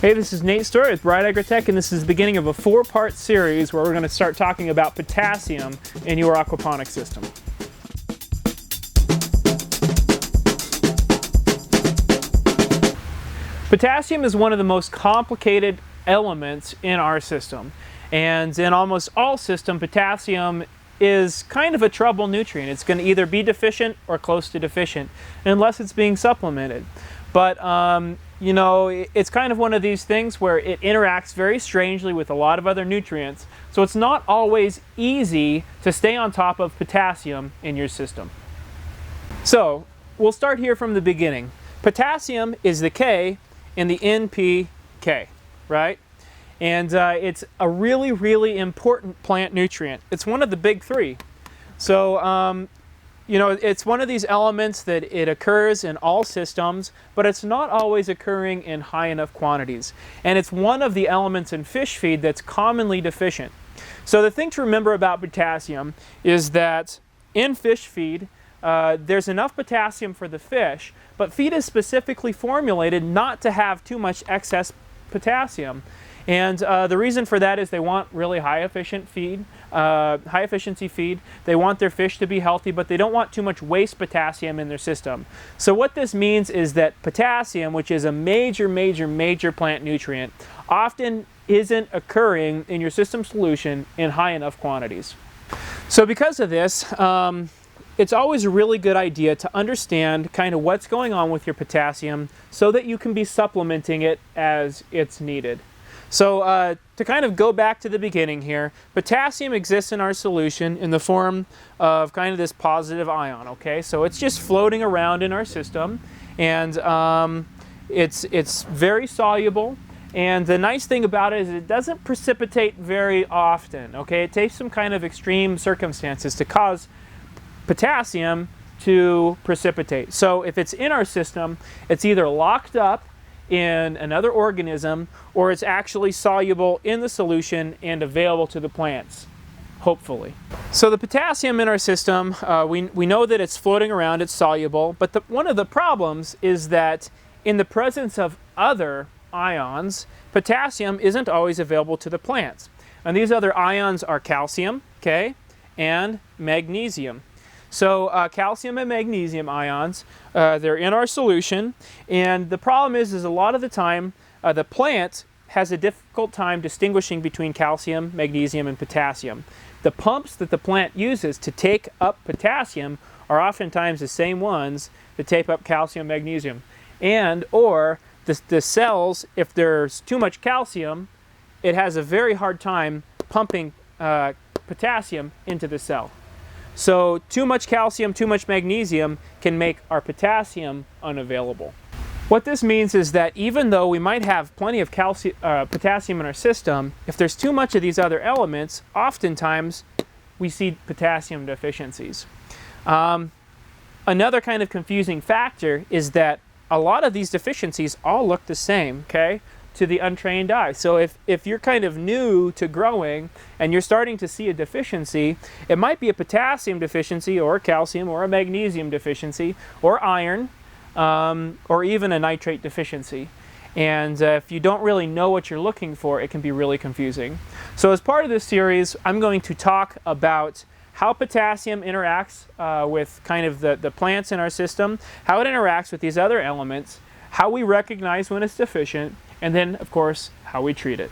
Hey, this is Nate Storey with Bright Agrotech, and this is the beginning of a 4-part series where we're going to start talking about potassium in your aquaponics system. Potassium is one of the most complicated elements in our system, and in almost all systems, potassium is kind of a trouble nutrient. It's going to either be deficient or close to deficient unless it's being supplemented. But you know, it's kind of one of these things where it interacts very strangely with a lot of other nutrients, so it's not always easy to stay on top of potassium in your system. So we'll start here from the beginning. Potassium is the K in the NPK, right? And it's a really, really important plant nutrient. It's one of the big three. So you know, it's one of these elements that it occurs in all systems, but it's not always occurring in high enough quantities. And it's one of the elements in fish feed that's commonly deficient. So the thing to remember about potassium is that in fish feed, there's enough potassium for the fish, but feed is specifically formulated not to have too much excess potassium. And the reason for that is they want really high efficiency feed. They want their fish to be healthy, but they don't want too much waste potassium in their system. So what this means is that potassium, which is a major plant nutrient, often isn't occurring in your system solution in high enough quantities. So because of this, it's always a really good idea to understand kind of what's going on with your potassium so that you can be supplementing it as it's needed. So to kind of go back to the beginning here, potassium exists in our solution in the form of kind of this positive ion, okay? So it's just floating around in our system, and it's very soluble. And the nice thing about it is it doesn't precipitate very often, okay? It takes some kind of extreme circumstances to cause potassium to precipitate. So if it's in our system, it's either locked up in another organism, or it's actually soluble in the solution and available to the plants, hopefully. So the potassium in our system, we know that it's floating around, it's soluble, but one of the problems is that in the presence of other ions, potassium isn't always available to the plants. And these other ions are calcium, okay, and magnesium. So calcium and magnesium ions, they're in our solution, and the problem is a lot of the time the plant has a difficult time distinguishing between calcium, magnesium, and potassium. The pumps that the plant uses to take up potassium are oftentimes the same ones that take up calcium, magnesium, and or the cells, if there's too much calcium, it has a very hard time pumping potassium into the cell. So too much calcium, too much magnesium can make our potassium unavailable. What this means is that even though we might have plenty of potassium in our system, if there's too much of these other elements, oftentimes we see potassium deficiencies. Another kind of confusing factor is that a lot of these deficiencies all look the same, okay, to the untrained eye. So if you're kind of new to growing and you're starting to see a deficiency, it might be a potassium deficiency or a calcium or a magnesium deficiency or iron or even a nitrate deficiency. And if you don't really know what you're looking for, it can be really confusing. So as part of this series, I'm going to talk about how potassium interacts with kind of the plants in our system, how it interacts with these other elements, how we recognize when it's deficient, and then, of course, how we treat it.